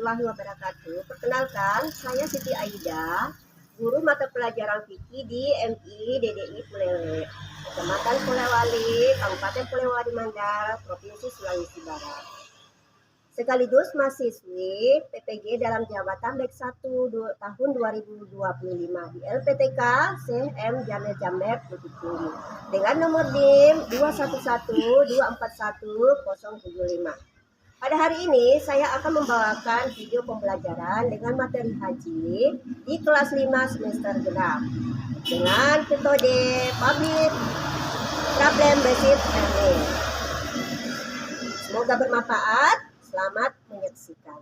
warahmatullahi wabarakatuh. Perkenalkan, saya Siti Aida, guru mata pelajaran fikih di MI DDI Pulele, Kecamatan Polewali, Kabupaten Polewali Mandar, Provinsi Sulawesi Barat. Sekaligus mahasiswi PPG dalam jabatan Bek 1 tahun 2025 di LPTK CM Jamil Jamet Bukit Tinggi dengan nomor NIM 211241075. Pada hari ini saya akan membawakan video pembelajaran dengan materi haji di kelas 5 semester genap dengan metode Public Problem Based Learning. Semoga bermanfaat. Selamat menyaksikan.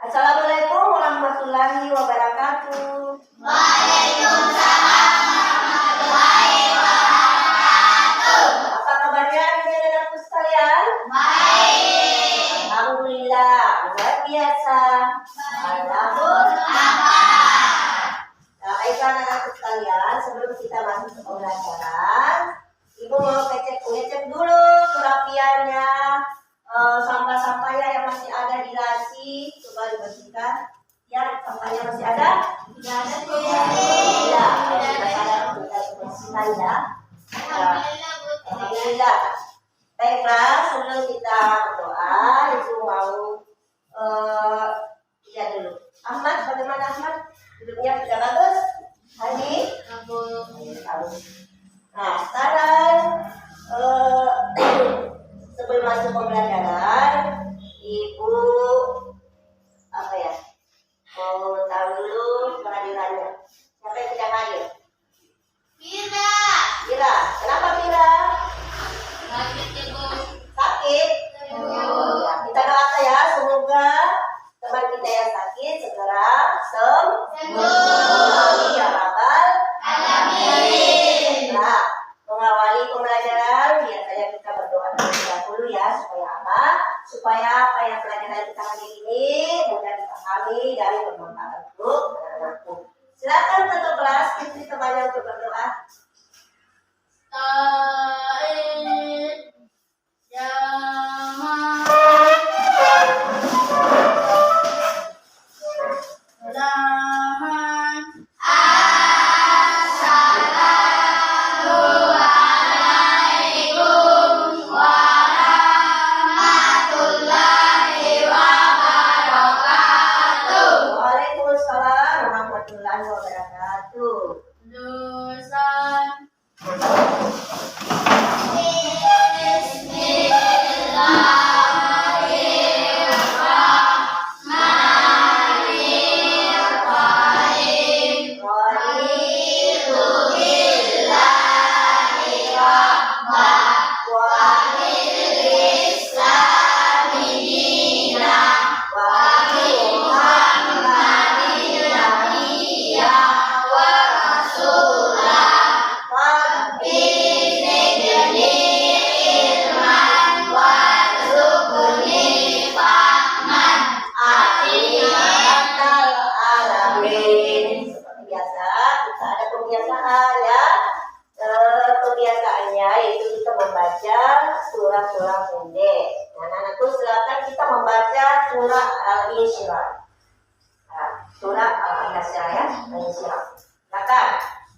Assalamualaikum warahmatullahi wabarakatuh. Waalaikumsalam warahmatullahi wabarakatuh. Apa kabarnya adik-adikku sekalian? Baik. Alhamdulillah, luar biasa. Alhamdulillah. Nah, baiklah anak-anakku sekalian, sebelum kita masuk ke pembelajaran, Ibu mau ngecek dulu kerapiannya, sampah-sampahnya yang masih ada di laci, coba dibersihkan. Ya, sampahnya masih ada? Tidak ada. Ya, kita bersihkan ya. Alhamdulillah. Baiklah, sebelum kita berdoa, Ibu mau lihat dulu. Ahmad, bagaimana Ahmad? Duduknya sudah bagus? Hani? Bagus. Nah, sekarang sebelum masuk pembelajaran, Ibu mau tahu dulu kehadirannya. Siapa yang tidak hadir? Pira. Kenapa Pira? Sakit. Ya, kita doakan ya, semoga teman kita yang sakit segera sembuh. Ya Rabbal Alamin. Nah, mengawali pembelajaran biasanya kita berdoa terlebih dahulu ya, supaya apa? Supaya apa yang pelajaran kita hari ini mudah dipahami dan bermanfaat untuk anak-anakku. Silakan satu kelas isi temannya untuk berdoa. Waalaikumsalam warahmatullahi wabarakatuh. Kebiasaannya yaitu kita membaca surah-surah pendek. Nah, anak-anakku silakan kita membaca surah Al-Insyirah. Nah, surah Al-Insyirah ya, Al-Insyirah. Silakan.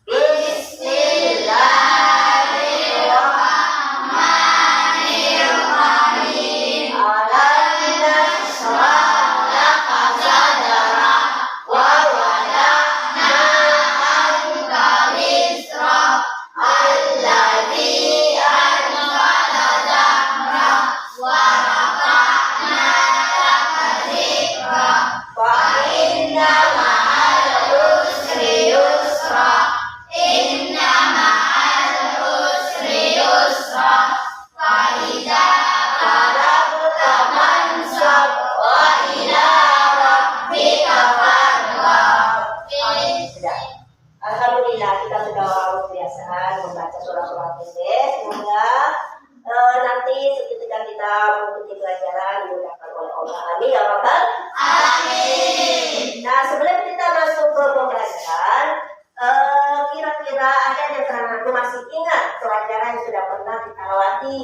Bismillahirrahmanirrahim. Alam nashrah laka sadrak wa wada'na anka wizrak alladzi anqadha dhahrak wa rafa'na laka dhikrak wa inna ma'al usri yusra inna ma'al usri yusra fa idza faragta fansab wa ila rabbika farghab. Alhamdulillah kita sudah kebiasaan membaca surah-surah pendek. Semoga nanti ketika kita mengikuti pelajaran dimudahkan oleh Allah. Amin ya Rabbal Alamin. Nah, sebelum kita masuk ke pembelajaran, kira-kira ada yang terang masih ingat pelajaran yang sudah pernah kita lewati?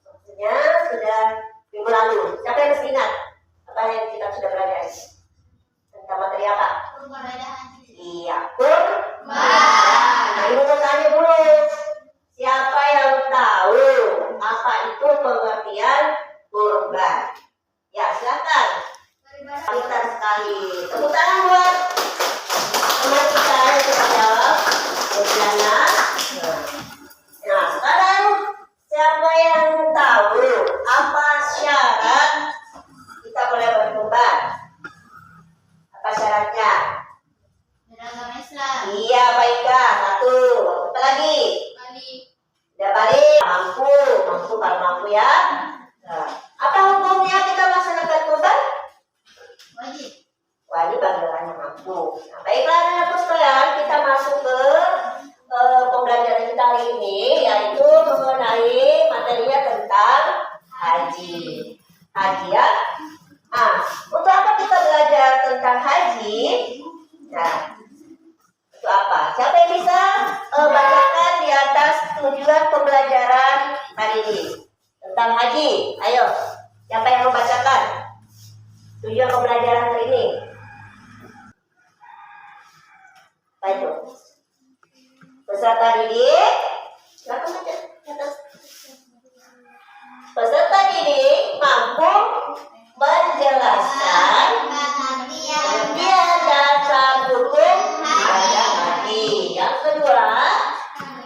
Maksudnya sudah minggu lalu. Siapa yang masih ingat? kembar. Ya, silakan. Pintar sekali. Tepuk tangan buat teman kita yang sudah jawab. Diana. Nah, sekarang siapa yang tahu apa syarat kita boleh berkembar? Apa syaratnya? Beragama Islam. Iya, baiklah. Satu. Apa lagi? Balik. Udah balik. Mampu kalau mampu ya. Nah, apa hukumnya kita melaksanakan kurban? Wajib. Wajib bagi orang yang mampu. Nah, baiklah anak-anakku sekalian, kita masuk ke pembelajaran kita hari ini, yaitu mengenai materinya tentang haji. Haji ya. Nah, untuk apa kita belajar tentang haji? Nah, itu apa? Siapa yang bisa bacakan di atas tujuan pembelajaran hari ini tentang haji? Ayo, siapa yang mau bacakan tujuan pembelajaran hari ini? Apa itu? Peserta didik, silakan baca di atas. Peserta didik mampu menjelaskan pengertian dasar hukum pada haji. Yang kedua,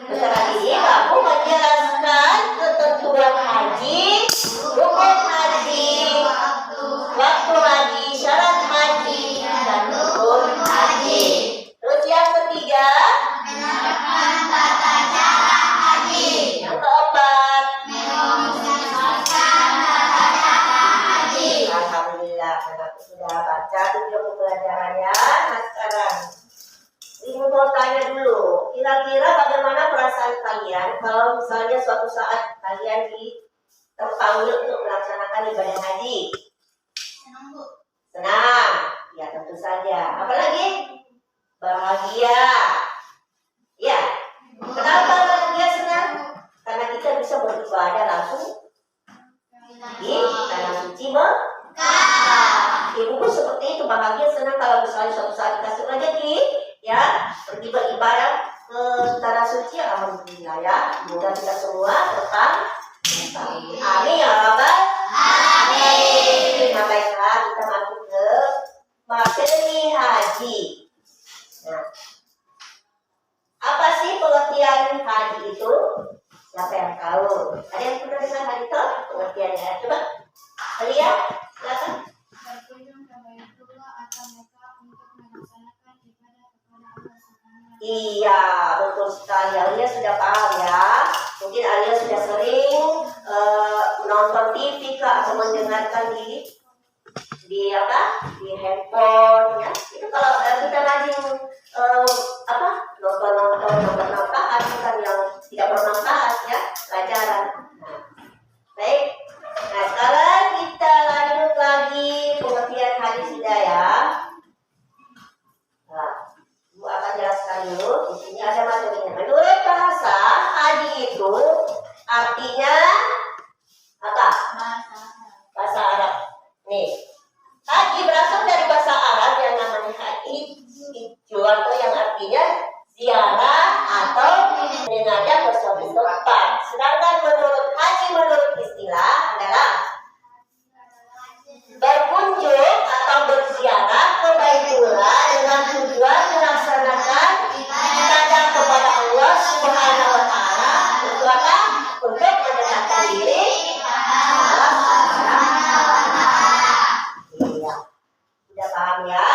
peserta didik mampu menjelaskan ketentuan haji, hukum haji, waktu haji, syarat haji, dan rukun haji. Terus yang ketiga, Menerapkan tata cara haji. yang keempat, Menyelesaikan tata cara haji. alhamdulillah anakku sudah baca tujuan pembelajarannya. Nah sekarang Ibu mau tanya dulu, kira-kira bagaimana perasaan kalian kalau misalnya suatu saat kalian terpanggil untuk melaksanakan ibadah haji? Senang, Bu. Senang, ya tentu saja. Apalagi bahagia. Ya, kenapa bahagia senang? Karena kita bisa beribadah langsung di tanah suci Mekah. Ibu pun seperti itu, bahagia senang kalau misalnya suatu saat dikasih rezeki, ya pergi beribadah ke tanah suci. Alhamdulillah ya, semoga kita semua tetap. Amin ya Rabbal Alamin. Nah baiklah, kita masuk ke materi haji. Nah, apa sih pengertian haji itu? Siapa yang tahu? Ada yang pernah dengar haji itu? Pengertiannya, coba lihat, silakan. Berkunjung ke Baitullah atau Mekah untuk melaksanakan ibadah kepada Allah Subhanahu. Iya, betul sekali. Alia sudah paham ya. Mungkin Alia sudah sering menonton TV kak, atau mendengarkan di handphone ya. Itu kalau kita rajin nonton kan yang tidak bermanfaat ya, pelajaran. Nah, baik. Nah, sekarang kita lanjut lagi pengertian haji sudah ya. Nah, Ibu akan jelaskan dulu. Di sini ada materinya. Menurut bahasa, haji itu artinya apa? Bahasa Arab. Nih, haji berasal dari bahasa Arab yang namanya haji, atau yang artinya ziarah atau menyengaja ke suatu tempat. Sedangkan menurut istilah adalah berkunjung atau berziarah ke Baitullah dengan tujuan melaksanakan ibadah kepada Allah Subhanahu wa taala. Untuk apa? Untuk mendekatkan diri Allah Subhanahu wa taala. Iya. Sudah paham ya?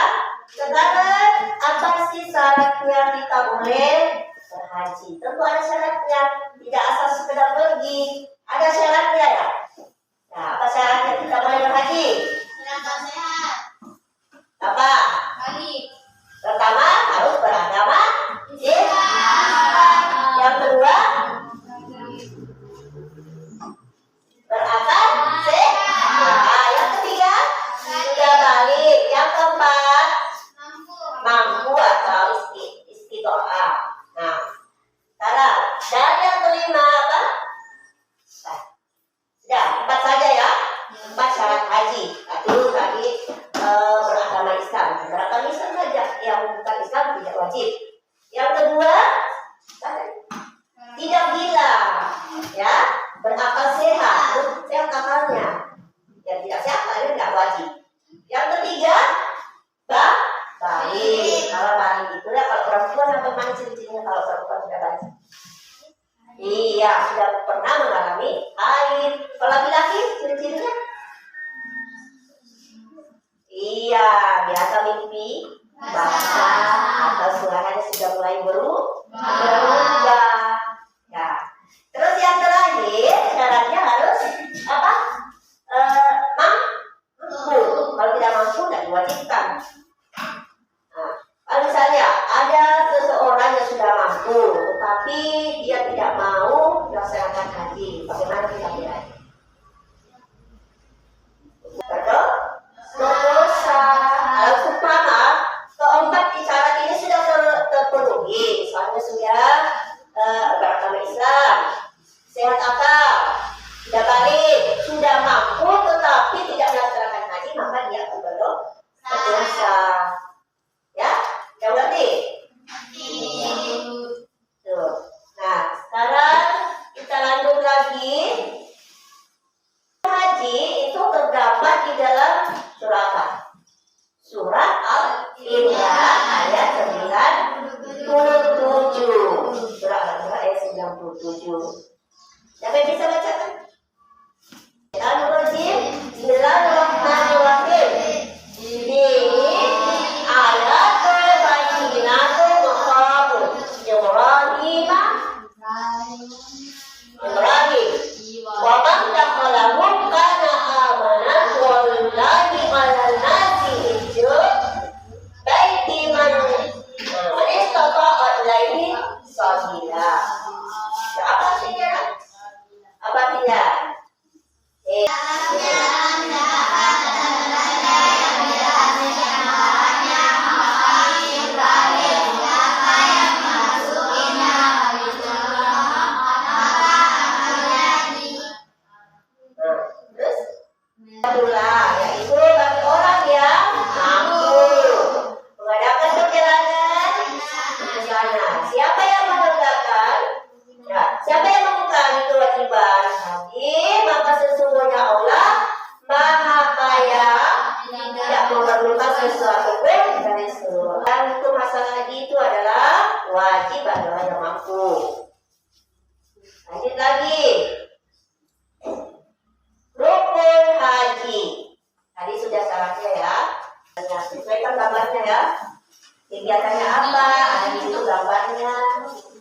Sekarang apa sih syaratnya kita boleh berhaji? Tentu ada syaratnya. Tidak asal sekedar pergi. Ada syaratnya ya? Nah, apa syaratnya kita boleh berhaji? Seragam sehat. Apa? Balik. Pertama harus beragama Islam. Yang kedua berakal sehat. Nah, yang ketiga sudah balik. Yang keempat mampu atau istiqomah. Nah, sekarang dan yang kelima apa? Sudah, 4 saja ya. 4 syarat haji. Satu tadi beragama Islam. Beragama Islam saja. Yang bukan Islam tidak wajib. Yang kedua tidak gila, ya, berakal sehat, sehat akalnya. Iya, sudah pernah mengalami haid. Kalau laki-laki ciri-cirinya? Iya, biasa mimpi basah atau suaranya sudah mulai berubah. Ya. Terus yang terakhir syaratnya harus apa? Mampu. Kalau tidak mampu tidak diwajibkan. Nah, kalau misalnya ada seseorang yang sudah mampu, tetapi dia tidak mau melaksanakan haji, bagaimana kita lihat? Betul? Dosa. Umpama keempat isyarat ini sudah terpenuhi, misalnya sudah beragama Islam, sehat akal, sudah balik, sudah mampu tetapi tidak melaksanakan haji, maka dia berdosa. Ya, yang berarti. Tuh. Nah, sekarang kita lanjut lagi. Haji itu terdapat di dalam surat apa? Surat Al-Imran ayat 97. Surat Al-Imran ayat 97. Siapa yang bisa bacakan? Bismillahirrahmanirrahim. Ini ayat bayyinatul maqam Ibrahim. Wa man dakhalahu kana amana wallahi 'alan nasi hijjun baiti man istata'a ilaihi sabila. Apa artinya? Apa artinya? Yaitu bagi orang yang mampu mengadakan perjalanan ke sana. Siapa yang mengerjakan? Ya, siapa yang mengingkari kewajiban haji, maka sesungguhnya Allah Maha Kaya, tidak memerlukan sesuatu pun dari seluruh. Dan untuk masalah haji itu adalah wajib bagi orang yang mampu. Lanjut lagi. Rukun haji. Tadi sudah syaratnya ya. Sesuaikan gambarnya ya. Kegiatannya apa? Ada di situ gambarnya.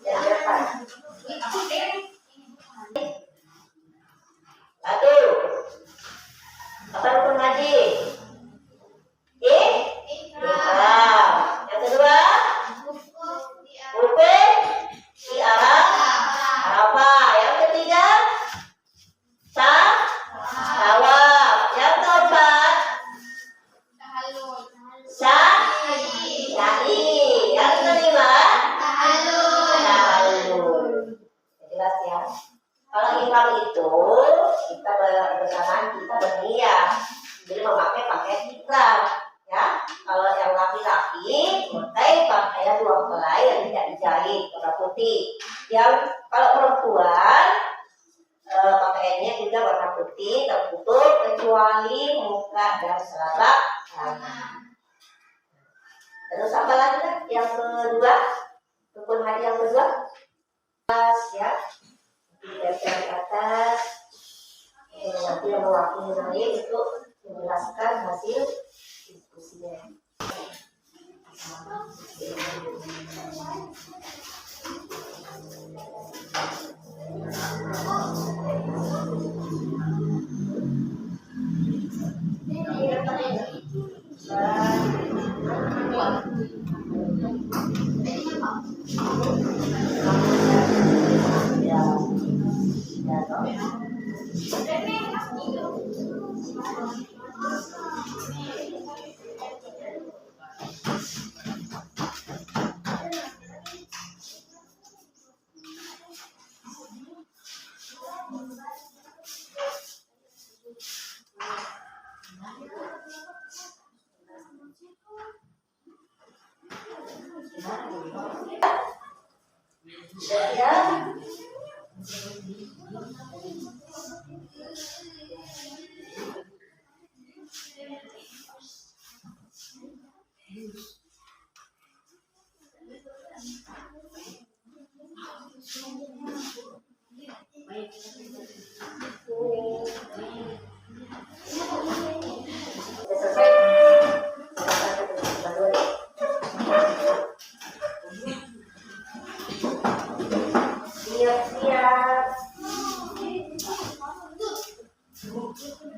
Dan depan. Satu. Apa rukun haji? Ihram. Yang kedua, rukun di Arafah. Yang ketiga, tawaf. Yang keempat, sa'i. Yang kelima, tahallul. Jelas ya. Kalau ihram itu kita bersamaan kita berniat, jadi memakai pakaian ihram. Ya, kalau yang laki-laki memakai pakaian dua helai yang tidak dijahit warna putih. Yang kalau perempuan pakaiannya juga warna putih tertutup kecuali muka dan telapak tangan. Terus apa lagi kan? Yang kedua, rukun haji yang kedua, ya, di atas. Nanti yang mewakili nanti itu menjelaskan hasil diskusinya.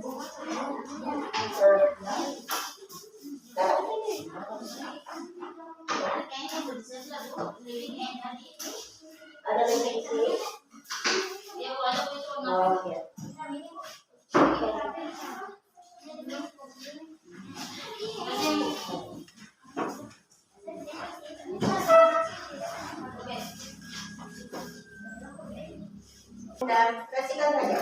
Ada lagi di sini. Oh, ya. Dan kasihkan saja.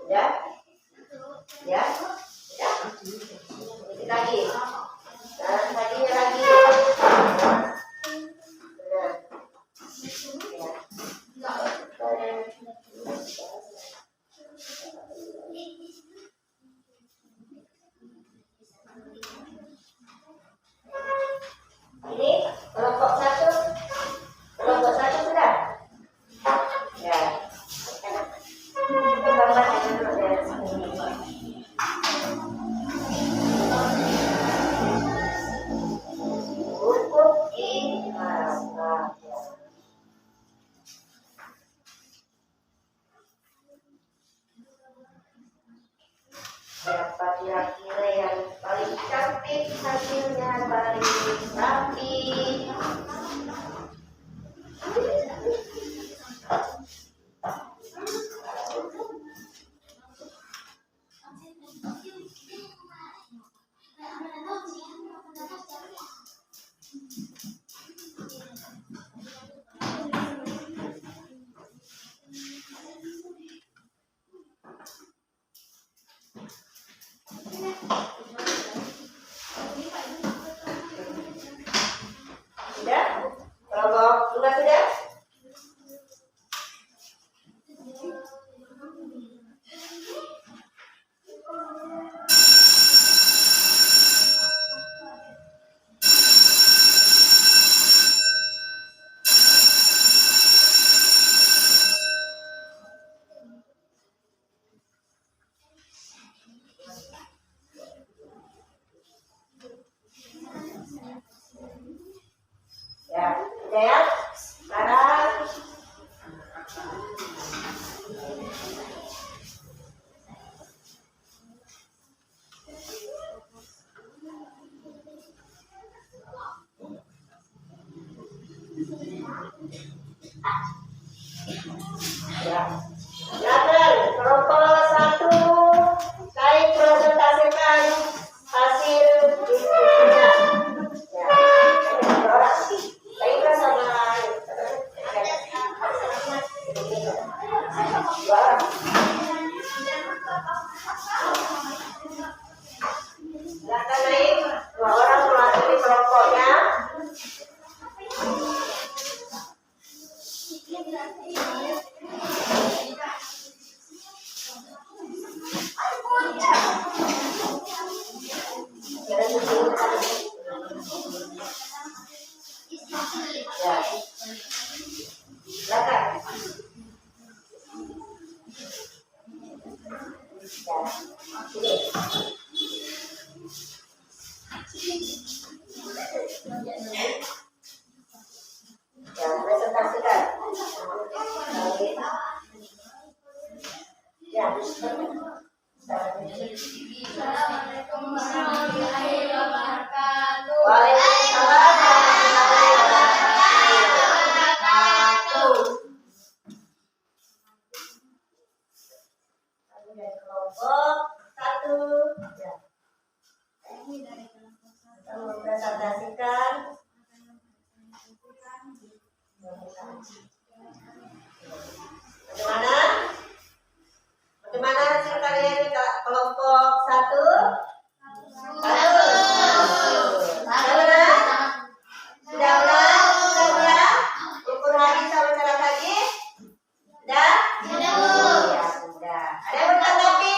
Ya, ya, ya. Sedikit lagi. Dan tadinya lagi. Ini kelompok satu sudah. Ya. Itu gambar dari sini. Untuk ikhlas. Siapa kira-kira yang paling cantik, hasilnya paling rapi? Sudah? Kelompok dua sudah? Ya, sudah ya? Sekarang ya. Silakan kelompok satu baik presentasikan hasil diskusinya. Ya, baiklah sama silakan naik 2 orang mewakili kelompoknya. Ya, silakan. Ya, sini. Ya, presentasikan. Ya, Assalamualaikum warahmatullahi wabarakatuh. Waalaikumsalam warahmatullahi wabarakatuh. Kami dari kelompok satu. Ya. Kita mempresentasikan Bagaimana? Bagaimana hasil kalian di kelompok 1? Satu. Sudah benar? Sudah ulang? Sudah ulang? Ukur lagi sama cara lagi? Sudah? Ya sudah. Ada yang menanggapi?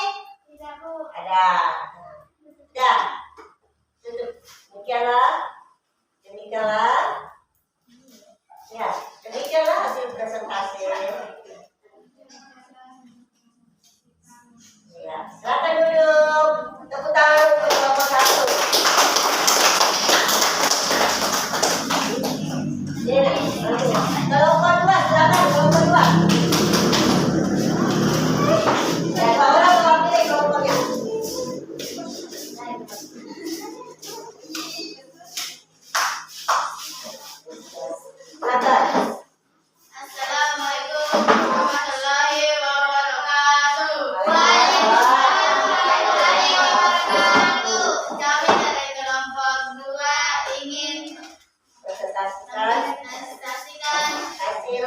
Ada. Sudah. Tutup. Demikianlah. Demikianlah. Ya, demikianlah hasil presentasi. Ya, silakan duduk. Tepuk tangan untuk kelompok 1. Kelompok 2, silakan kelompok 2. Ya, Pak orang mewakili kelompoknya. Silakan. Assalamualaikum warahmatullahi wabarakatuh. Kami dari kelompok 2 ingin Presentasikan presentasikan hasil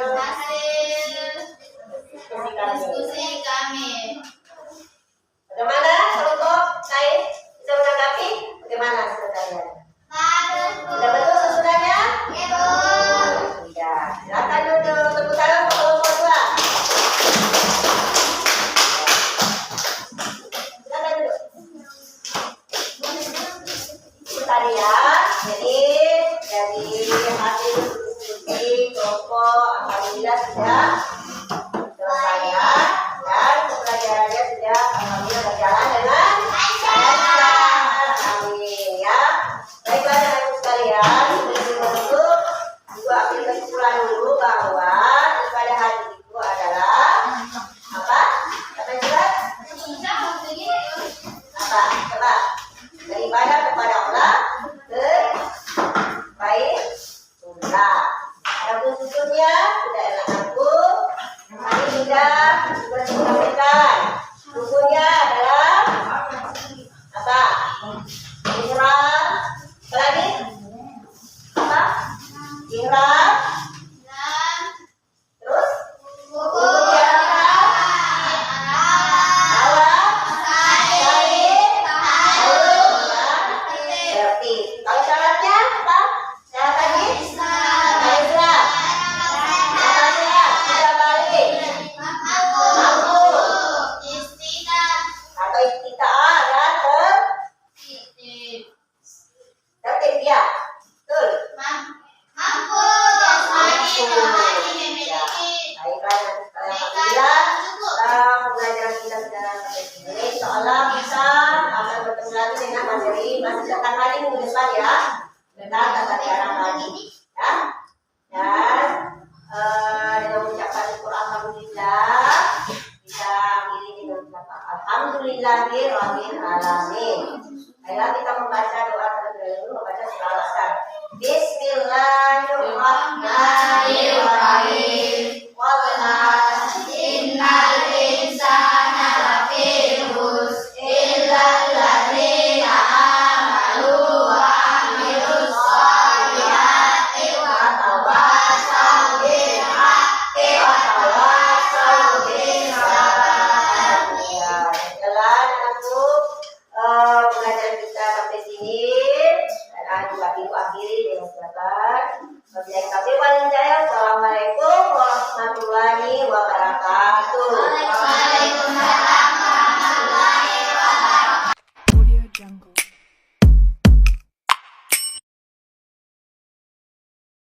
diskusi kami. Bagaimana kelompok lain bisa menanggapi? Bagaimana hasil kalian? Sudah betul sesudahnya? Sudah. Silakan duduk. Tepuk tangan untuk kelompok 2. Silakan duduk. Itu tadi ya. Jadi dari hasil diskusi kelompok alhamdulillah sudah